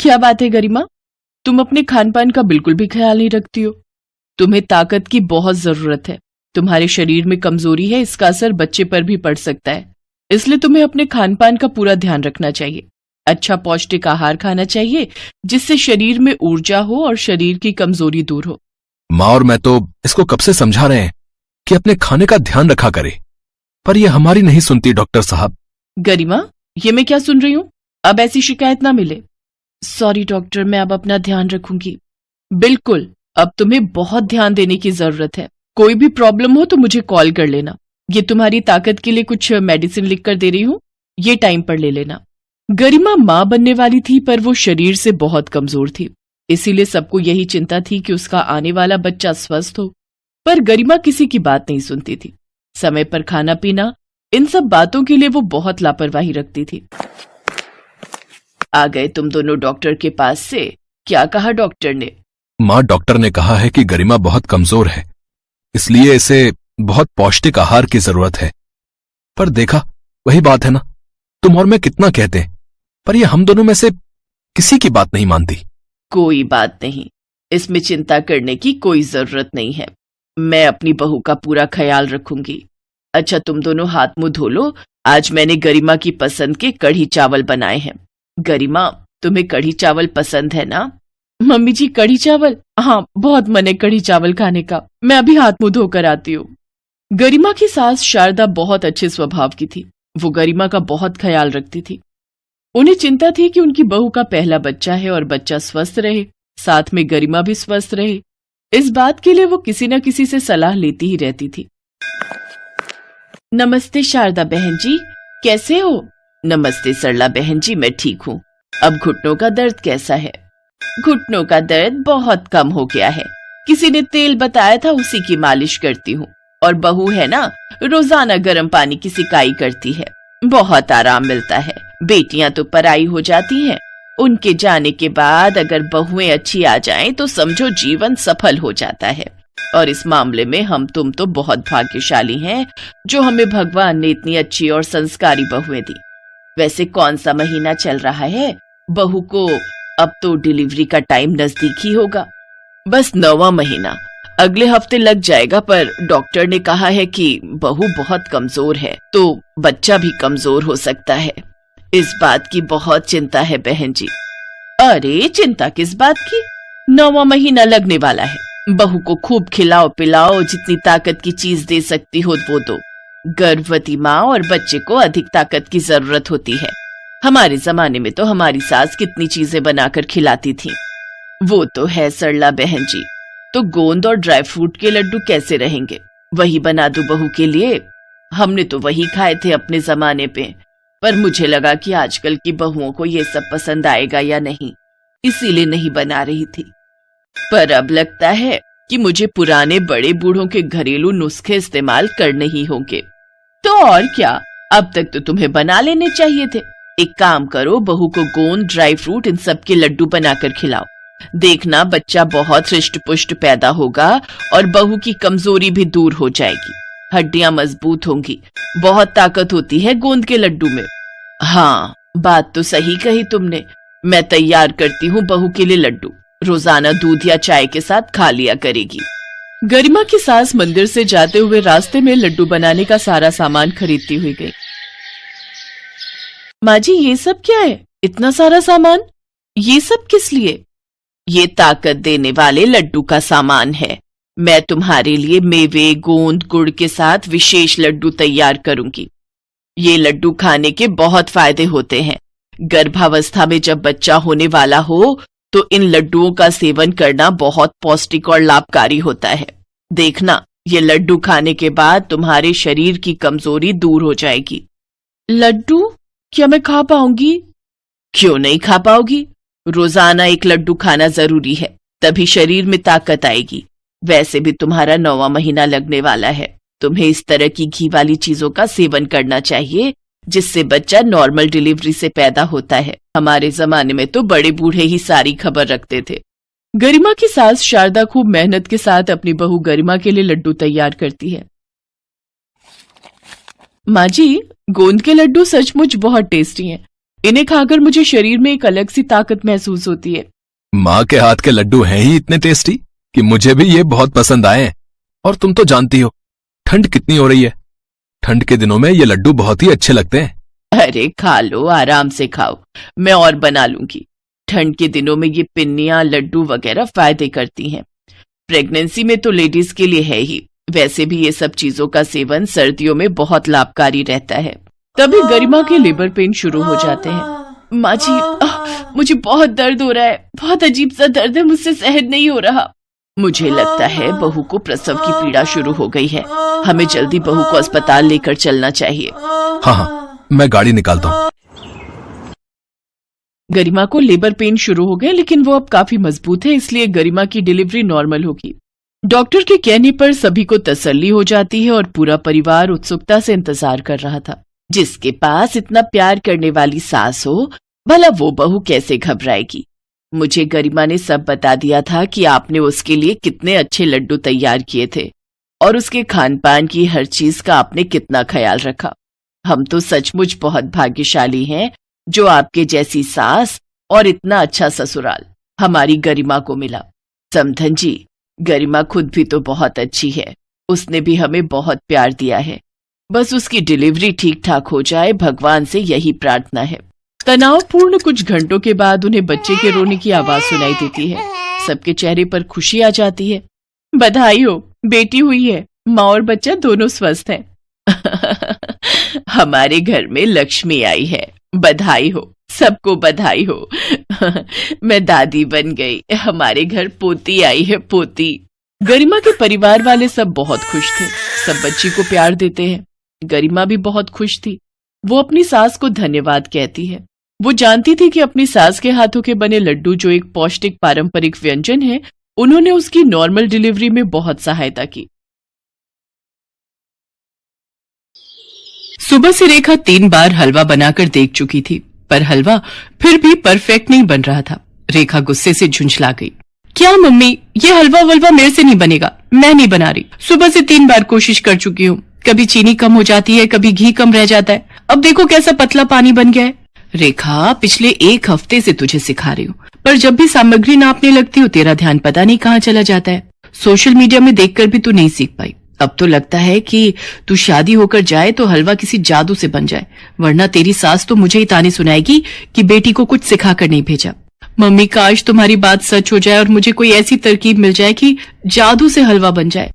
क्या बात है गरिमा, तुम अपने खान पान का बिल्कुल भी ख्याल नहीं रखती हो। तुम्हें ताकत की बहुत जरूरत है। तुम्हारे शरीर में कमजोरी है, इसका असर बच्चे पर भी पड़ सकता है। इसलिए तुम्हें अपने खान पान का पूरा ध्यान रखना चाहिए। अच्छा पौष्टिक आहार खाना चाहिए जिससे शरीर में ऊर्जा हो और शरीर की कमजोरी दूर हो। माँ और मैं तो इसको कब से समझा रहे हैं कि अपने खाने का ध्यान रखा करे, पर ये हमारी नहीं सुनती डॉक्टर साहब। गरिमा, ये मैं क्या सुन रही हूँ? अब ऐसी शिकायत ना मिले। सॉरी डॉक्टर, मैं अब अपना ध्यान रखूंगी। बिल्कुल, अब तुम्हें बहुत ध्यान देने की जरूरत है। कोई भी प्रॉब्लम हो तो मुझे कॉल कर लेना। ये तुम्हारी ताकत के लिए कुछ मेडिसिन लिख कर दे रही हूँ, ये टाइम पर ले लेना। गरिमा माँ बनने वाली थी, पर वो शरीर से बहुत कमजोर थी। इसीलिए सबको यही चिंता थी कि उसका आने वाला बच्चा स्वस्थ हो। पर गरिमा किसी की बात नहीं सुनती थी। समय पर खाना पीना, इन सब बातों के लिए वो बहुत लापरवाही रखती थी। आ गए तुम दोनों डॉक्टर के पास से। क्या कहा डॉक्टर ने? माँ, डॉक्टर ने कहा है कि गरिमा बहुत कमजोर है, इसलिए इसे बहुत पौष्टिक आहार की जरूरत है। पर देखा, वही बात है ना, तुम और मैं कितना कहते हैं, पर ये हम दोनों में से किसी की बात नहीं मानती। कोई बात नहीं, इसमें चिंता करने की कोई जरूरत नहीं है। मैं अपनी बहू का पूरा ख्याल रखूंगी। अच्छा, तुम दोनों हाथ मुंह धो लो। आज मैंने गरिमा की पसंद के कढ़ी चावल बनाए हैं। गरिमा, तुम्हें कढ़ी चावल पसंद है ना? मम्मी जी, कढ़ी चावल? हाँ, बहुत मन है कढ़ी चावल खाने का। मैं अभी हाथ मुंह धोकर आती हूँ। गरिमा की सास शारदा बहुत अच्छे स्वभाव की थी। वो गरिमा का बहुत ख्याल रखती थी। उन्हें चिंता थी कि उनकी बहू का पहला बच्चा है और बच्चा स्वस्थ रहे, साथ में गरिमा भी स्वस्थ रहे। इस बात के लिए वो किसी न किसी से सलाह लेती ही रहती थी। नमस्ते शारदा बहन जी, कैसे हो? नमस्ते सरला बहन जी, मैं ठीक हूँ। अब घुटनों का दर्द कैसा है? घुटनों का दर्द बहुत कम हो गया है। किसी ने तेल बताया था, उसी की मालिश करती हूँ। और बहू है ना, रोजाना गर्म पानी की सिकाई करती है। बहुत आराम मिलता है। बेटियां तो पराई हो जाती हैं। उनके जाने के बाद अगर बहुएं अच्छी आ जाएं तो समझो जीवन सफल हो जाता है। और इस मामले में हम तुम तो बहुत भाग्यशाली हैं जो हमें भगवान ने इतनी अच्छी और संस्कारी बहुएं दी। वैसे कौन सा महीना चल रहा है? बहू को अब तो डिलीवरी का टाइम नजदीक ही होगा। बस 9वां महीना, अगले हफ्ते लग जाएगा। पर डॉक्टर ने कहा है कि बहू बहुत कमजोर है, तो बच्चा भी कमजोर हो सकता है। इस बात की बहुत चिंता है बहन जी। अरे चिंता किस बात की? 9वां महीना लगने वाला है। बहू को खूब खिलाओ पिलाओ, जितनी ताकत की चीज दे सकती हो वो दो। गर्भवती माँ और बच्चे को अधिक ताकत की जरूरत होती है। हमारे जमाने में तो हमारी सास कितनी चीजें बनाकर खिलाती थी। वो तो है सरला बहन जी। तो गोंद और ड्राई फ्रूट के लड्डू कैसे रहेंगे? वही बना दो बहू के लिए। हमने तो वही खाए थे अपने जमाने पे, पर मुझे लगा कि आजकल की बहुओं को ये सब पसंद आएगा या नहीं, इसीलिए नहीं बना रही थी। पर अब लगता है कि मुझे पुराने बड़े बूढ़ों के घरेलू नुस्खे इस्तेमाल करने ही होंगे। तो और क्या, अब तक तो तुम्हें बना लेने चाहिए थे। एक काम करो, बहू को गोंद, ड्राई फ्रूट, इन सब के लड्डू बनाकर खिलाओ। देखना बच्चा बहुत हृष्ट पुष्ट पैदा होगा और बहू की कमजोरी भी दूर हो जाएगी। हड्डियां मजबूत होंगी। बहुत ताकत होती है गोंद के लड्डू में। हाँ, बात तो सही कही तुमने। मैं तैयार करती हूँ बहू के लिए लड्डू। रोजाना दूध या चाय के साथ खा लिया करेगी। गरिमा की सास मंदिर से जाते हुए रास्ते में लड्डू बनाने का सारा सामान खरीदती हुई गई। माँ जी, ये सब क्या है? इतना सारा सामान, ये सब किस लिए? ये ताकत देने वाले लड्डू का सामान है। मैं तुम्हारे लिए मेवे, गोंद, गुड़ के साथ विशेष लड्डू तैयार करूंगी। ये लड्डू खाने के बहुत फायदे होते हैं। गर्भावस्था में जब बच्चा होने वाला हो तो इन लड्डुओं का सेवन करना बहुत पौष्टिक और लाभकारी होता है। देखना, ये लड्डू खाने के बाद तुम्हारे शरीर की कमजोरी दूर हो जाएगी। लड्डू क्या मैं खा पाऊंगी? क्यों नहीं खा पाओगी? रोजाना एक लड्डू खाना जरूरी है, तभी शरीर में ताकत आएगी। वैसे भी तुम्हारा 9वां महीना लगने वाला है। तुम्हें इस तरह की घी वाली चीजों का सेवन करना चाहिए जिससे बच्चा नॉर्मल डिलीवरी से पैदा होता है। हमारे जमाने में तो बड़े बूढ़े ही सारी खबर रखते थे। गरिमा की सास शारदा खूब मेहनत के साथ अपनी बहू गरिमा के लिए लड्डू तैयार करती है। माँ जी, गोंद के लड्डू सचमुच बहुत टेस्टी हैं। इन्हें खाकर मुझे शरीर में एक अलग सी ताकत महसूस होती है। माँ के हाथ के लड्डू हैं ही इतने टेस्टी कि मुझे भी ये बहुत पसंद आए हैं। और तुम तो जानती हो ठंड कितनी हो रही है। ठंड के दिनों में ये लड्डू बहुत ही अच्छे लगते हैं। अरे खा लो, आराम से खाओ, मैं और बना लूंगी। ठंड के दिनों में ये पिन्नियां, लड्डू वगैरह फायदे करती हैं। प्रेगनेंसी में तो लेडीज के लिए है ही, वैसे भी ये सब चीजों का सेवन सर्दियों में बहुत लाभकारी रहता है। तभी गरिमा के लेबर पेन शुरू हो जाते हैं। माँ जी, मुझे बहुत दर्द हो रहा है, बहुत अजीब सा दर्द है, मुझसे सहन नहीं हो रहा। मुझे लगता है बहू को प्रसव की पीड़ा शुरू हो गई है, हमें जल्दी बहू को अस्पताल लेकर चलना चाहिए। हाँ, मैं गाड़ी निकालता हूँ। गरिमा को लेबर पेन शुरू हो गए, लेकिन वो अब काफी मजबूत है, इसलिए गरिमा की डिलीवरी नॉर्मल होगी। डॉक्टर के कहने पर सभी को तसल्ली हो जाती है और पूरा परिवार उत्सुकता से इंतजार कर रहा था। जिसके पास इतना प्यार करने वाली सास हो, भला वो बहू कैसे घबराएगी। मुझे गरिमा ने सब बता दिया था कि आपने उसके लिए कितने अच्छे लड्डू तैयार किए थे और उसके खान पान की हर चीज का आपने कितना ख्याल रखा। हम तो सचमुच बहुत भाग्यशाली हैं जो आपके जैसी सास और इतना अच्छा ससुराल हमारी गरिमा को मिला। समधन जी, गरिमा खुद भी तो बहुत अच्छी है, उसने भी हमें बहुत प्यार दिया है। बस उसकी डिलीवरी ठीक ठाक हो जाए, भगवान से यही प्रार्थना है। तनावपूर्ण कुछ घंटों के बाद उन्हें बच्चे के रोने की आवाज सुनाई देती है। सबके चेहरे पर खुशी आ जाती है। बधाई हो, बेटी हुई है, माँ और बच्चा दोनों स्वस्थ हैं। हमारे घर में लक्ष्मी आई है, बधाई हो, सबको बधाई हो। मैं दादी बन गई, हमारे घर पोती आई है, पोती। गरिमा के परिवार वाले सब बहुत खुश थे, सब बच्ची को प्यार देते हैं। गरिमा भी बहुत खुश थी। वो अपनी सास को धन्यवाद कहती है। वो जानती थी कि अपनी सास के हाथों के बने लड्डू, जो एक पौष्टिक पारंपरिक व्यंजन है, उन्होंने उसकी नॉर्मल डिलीवरी में बहुत सहायता की। सुबह से रेखा 3 बार हलवा बनाकर देख चुकी थी, पर हलवा फिर भी परफेक्ट नहीं बन रहा था। रेखा गुस्से से झुंझला गई। क्या मम्मी, ये हलवा वलवा मेरे से नहीं बनेगा, मैं नहीं बना रही। सुबह से 3 बार कोशिश कर चुकी हूँ, कभी चीनी कम हो जाती है, कभी घी कम रह जाता है, अब देखो कैसा पतला पानी बन गया है। रेखा, पिछले 1 हफ्ते से तुझे सिखा रही हूँ, पर जब भी सामग्री नापने लगती हो तेरा ध्यान पता नहीं कहाँ चला जाता है। सोशल मीडिया में देखकर भी तू नहीं सीख पाई। अब तो लगता है कि तू शादी होकर जाए तो हलवा किसी जादू से बन जाए, वरना तेरी सास तो मुझे ही ताने सुनाएगी कि बेटी को कुछ सिखा कर नहीं भेजा। मम्मी, काश तुम्हारी बात सच हो जाए और मुझे कोई ऐसी तरकीब मिल जाए कि जादू से हलवा बन जाए।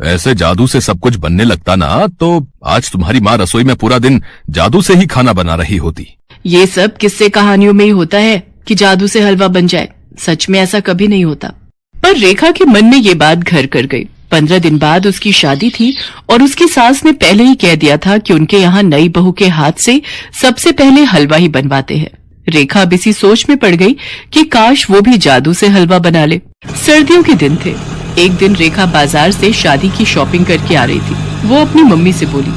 ऐसे जादू से सब कुछ बनने लगता ना तो आज तुम्हारी माँ रसोई में पूरा दिन जादू से ही खाना बना रही होती। ये सब किस्से कहानियों में ही होता है कि जादू से हलवा बन जाए, सच में ऐसा कभी नहीं होता। पर रेखा के मन में ये बात घर कर गई। 15 दिन बाद उसकी शादी थी और उसकी सास ने पहले ही कह दिया था कि उनके यहाँ नई बहू के हाथ से सबसे पहले हलवा ही बनवाते हैं। रेखा अब इसी सोच में पड़ गई कि काश वो भी जादू से हलवा बना ले। सर्दियों के दिन थे। एक दिन रेखा बाजार से शादी की शॉपिंग करके आ रही थी। वो अपनी मम्मी से बोली,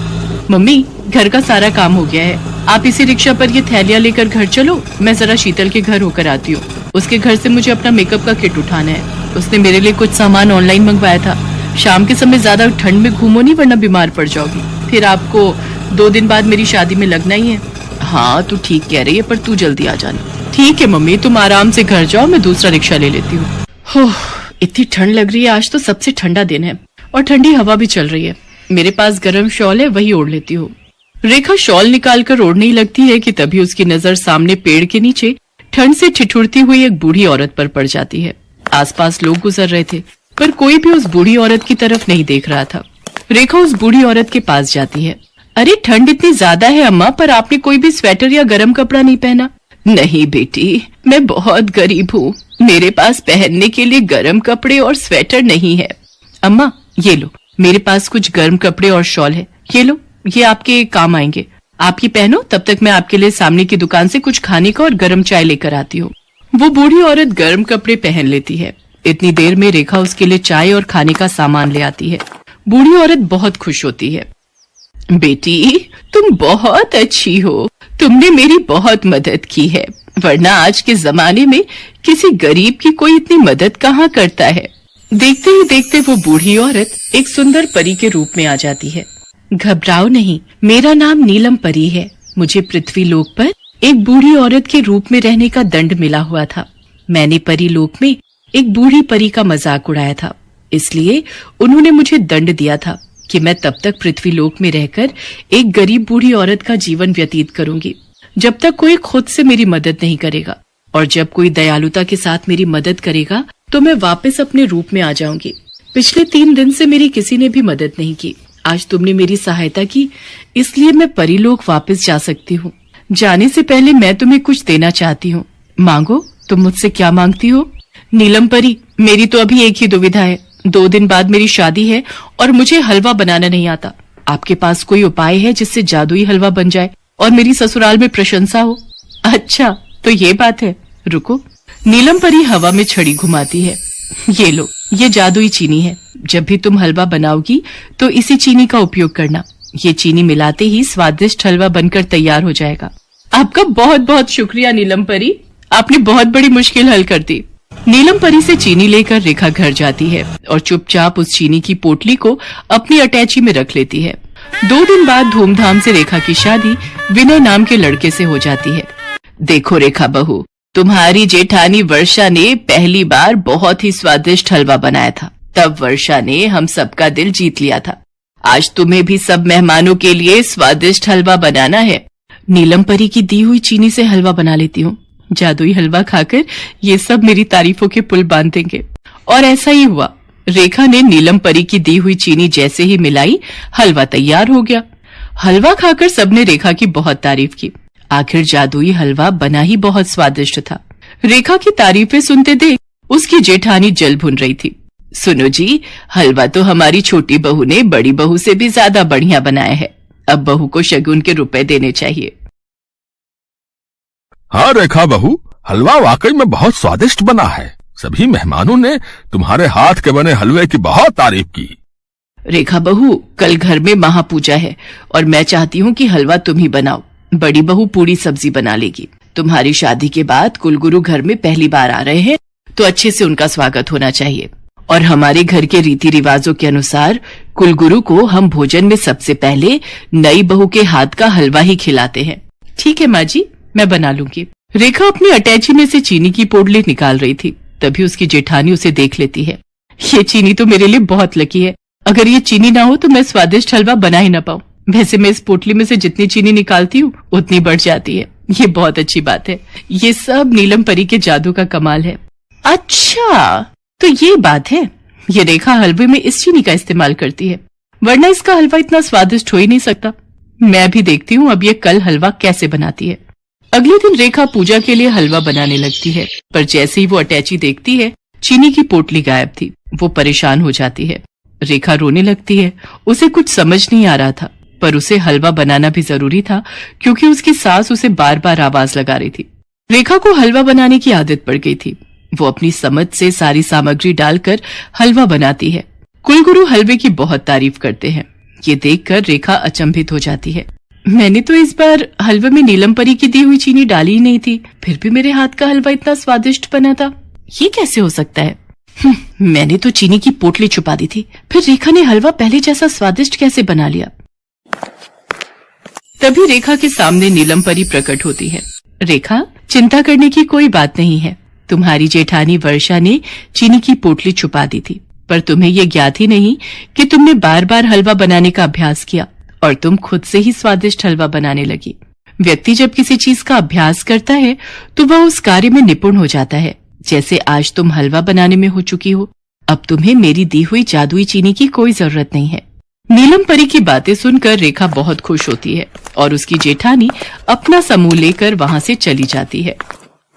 मम्मी, घर का सारा काम हो गया है, आप इसी रिक्शा पर ये थैलियां लेकर घर चलो, मैं जरा शीतल के घर होकर आती हूँ। उसके घर से मुझे अपना मेकअप का किट उठाना है। उसने मेरे लिए कुछ सामान ऑनलाइन मंगवाया था। शाम के समय ज्यादा ठंड में घूमो नहीं, वरना बीमार पड़ जाओगी। फिर आपको 2 दिन बाद मेरी शादी में लगना ही है। हाँ, तू ठीक कह रही है, पर तू जल्दी आ जाना। ठीक है मम्मी, तुम आराम से घर जाओ, मैं दूसरा रिक्शा ले लेती हूँ। इतनी ठंड लग रही है, आज तो सबसे ठंडा दिन है और ठंडी हवा भी चल रही है। मेरे पास गर्म शॉल है, वही ओढ़ लेती हूँ। रेखा शॉल निकालकर ओढ़ने ही लगती है कि तभी उसकी नजर सामने पेड़ के नीचे ठंड से ठिठुरती हुई एक बूढ़ी औरत पर पड़ जाती है। आसपास लोग गुजर रहे थे, पर कोई भी उस बूढ़ी औरत की तरफ नहीं देख रहा था। रेखा उस बूढ़ी औरत के पास जाती है। अरे, ठंड इतनी ज्यादा है अम्मा, पर आपने कोई भी स्वेटर या गर्म कपड़ा नहीं पहना। नहीं बेटी, मैं बहुत गरीब हूँ, मेरे पास पहनने के लिए गर्म कपड़े और स्वेटर नहीं है। अम्मा, ये लो, मेरे पास कुछ गर्म कपड़े और शॉल है, ये लो, ये आपके काम आएंगे। आप ये पहनो, तब तक मैं आपके लिए सामने की दुकान से कुछ खाने का और गर्म चाय लेकर आती हूँ। वो बूढ़ी औरत गर्म कपड़े पहन लेती है। इतनी देर में रेखा उसके लिए चाय और खाने का सामान ले आती है। बूढ़ी औरत बहुत खुश होती है। बेटी, तुम बहुत अच्छी हो, तुमने मेरी बहुत मदद की है, वरना आज के जमाने में किसी गरीब की कोई इतनी मदद कहाँ करता है। देखते ही देखते वो बूढ़ी औरत एक सुंदर परी के रूप में आ जाती है। घबराओ नहीं, मेरा नाम नीलम परी है, मुझे पृथ्वी लोक पर एक बूढ़ी औरत के रूप में रहने का दंड मिला हुआ था। मैंने परी लोक में एक बूढ़ी परी का मजाक उड़ाया था, इसलिए उन्होंने मुझे दंड दिया था कि मैं तब तक पृथ्वी लोक में रहकर एक गरीब बूढ़ी औरत का जीवन व्यतीत करूंगी जब तक कोई खुद से मेरी मदद नहीं करेगा, और जब कोई दयालुता के साथ मेरी मदद करेगा तो मैं वापस अपने रूप में आ जाऊंगी। पिछले 3 दिन से मेरी किसी ने भी मदद नहीं की। आज तुमने मेरी सहायता की, इसलिए मैं परीलोक वापस जा सकती हूँ। जाने से पहले मैं तुम्हें कुछ देना चाहती हूँ। मांगो, तुम मुझसे क्या मांगती हो? नीलम परी, मेरी तो अभी एक ही दुविधा है। 2 दिन बाद मेरी शादी है और मुझे हलवा बनाना नहीं आता। आपके पास कोई उपाय है जिससे जादुई हलवा बन जाए और मेरी ससुराल में प्रशंसा हो? अच्छा, तो ये बात है। रुको। नीलम परी हवा में छड़ी घुमाती है। ये लो, ये जादुई चीनी है। जब भी तुम हलवा बनाओगी तो इसी चीनी का उपयोग करना। ये चीनी मिलाते ही स्वादिष्ट हलवा बनकर तैयार हो जाएगा। आपका बहुत बहुत शुक्रिया नीलम परी, आपने बहुत बड़ी मुश्किल हल कर दी। नीलम परी से चीनी लेकर रेखा घर जाती है और चुपचाप उस चीनी की पोटली को अपनी अटैची में रख लेती है। 2 दिन बाद धूमधाम से रेखा की शादी विनय नाम के लड़के से हो जाती है। देखो रेखा बहू, तुम्हारी जेठानी वर्षा ने पहली बार बहुत ही स्वादिष्ट हलवा बनाया था। तब वर्षा ने हम सबका दिल जीत लिया था। आज तुम्हें भी सब मेहमानों के लिए स्वादिष्ट हलवा बनाना है। नीलम परी की दी हुई चीनी से हलवा बना लेती हूँ। जादुई हलवा खाकर ये सब मेरी तारीफों के पुल बांध देंगे। और ऐसा ही हुआ। रेखा ने नीलम परी की दी हुई चीनी जैसे ही मिलाई, हलवा तैयार हो गया। हलवा खाकर सबने रेखा की बहुत तारीफ की। आखिर जादुई हलवा बना ही बहुत स्वादिष्ट था। रेखा की तारीफें सुनते देख उसकी जेठानी जल भुन रही थी। सुनो जी, हलवा तो हमारी छोटी बहू ने बड़ी बहू से भी ज्यादा बढ़िया बनाया है। अब बहू को शगुन के रुपए देने चाहिए। हाँ रेखा बहू, हलवा वाकई में बहुत स्वादिष्ट बना है। सभी मेहमानों ने तुम्हारे हाथ के बने हलवे की बहुत तारीफ की। रेखा बहू, कल घर में महापूजा है और मैं चाहती हूँ कि हलवा तुम ही बनाओ। बड़ी बहू पूरी सब्जी बना लेगी। तुम्हारी शादी के बाद कुलगुरु घर में पहली बार आ रहे हैं, तो अच्छे से उनका स्वागत होना चाहिए। और हमारे घर के रीति रिवाजों के अनुसार कुलगुरु को हम भोजन में सबसे पहले नई बहू के हाथ का हलवा ही खिलाते हैं। ठीक है माँ जी, मैं बना लूंगी। रेखा अपनी अटैची में से चीनी की पोटली निकाल रही थी, तभी उसकी जेठानी उसे देख लेती है। ये चीनी तो मेरे लिए बहुत लकी है। अगर ये चीनी ना हो तो मैं स्वादिष्ट हलवा बना ही ना पाऊं। वैसे मैं इस पोटली में से जितनी चीनी निकालती हूँ उतनी बढ़ जाती है। ये बहुत अच्छी बात है। ये सब नीलम परी के जादू का कमाल है। अच्छा, तो ये बात है। ये रेखा हलवे में इस चीनी का इस्तेमाल करती है, वरना इसका हलवा इतना स्वादिष्ट हो ही नहीं सकता। मैं भी देखती हूँ अब ये कल हलवा कैसे बनाती है। अगले दिन रेखा पूजा के लिए हलवा बनाने लगती है, पर जैसे ही वो अटैची देखती है, चीनी की पोटली गायब थी। वो परेशान हो जाती है। रेखा रोने लगती है। उसे कुछ समझ नहीं आ रहा था, पर उसे हलवा बनाना भी जरूरी था क्योंकि उसकी सास उसे बार बार आवाज लगा रही थी। रेखा को हलवा बनाने की आदत पड़ गई थी। वो अपनी समझ से सारी सामग्री डालकर हलवा बनाती है। कुलगुरु हलवे की बहुत तारीफ करते हैं। ये देखकर रेखा अचंभित हो जाती है। मैंने तो इस बार हलवे में नीलम परी की दी हुई चीनी डाली ही नहीं थी, फिर भी मेरे हाथ का हलवा इतना स्वादिष्ट बना था। ये कैसे हो सकता है? मैंने तो चीनी की पोटली छुपा दी थी, फिर रेखा ने हलवा पहले जैसा स्वादिष्ट कैसे बना लिया? तभी रेखा के सामने नीलम परी प्रकट होती है। रेखा, चिंता करने की कोई बात नहीं है। तुम्हारी जेठानी वर्षा ने चीनी की पोटली छुपा दी थी, पर तुम्हें ये ज्ञात ही नहीं कि तुमने बार बार हलवा बनाने का अभ्यास किया और तुम खुद से ही स्वादिष्ट हलवा बनाने लगी। व्यक्ति जब किसी चीज का अभ्यास करता है तो वह उस कार्य में निपुण हो जाता है। जैसे आज तुम हलवा बनाने में हो चुकी हो। अब तुम्हें मेरी दी हुई जादुई चीनी की कोई जरूरत नहीं है। नीलम परी की बातें सुनकर रेखा बहुत खुश होती है और उसकी जेठानी अपना समूह लेकर वहां से चली जाती है।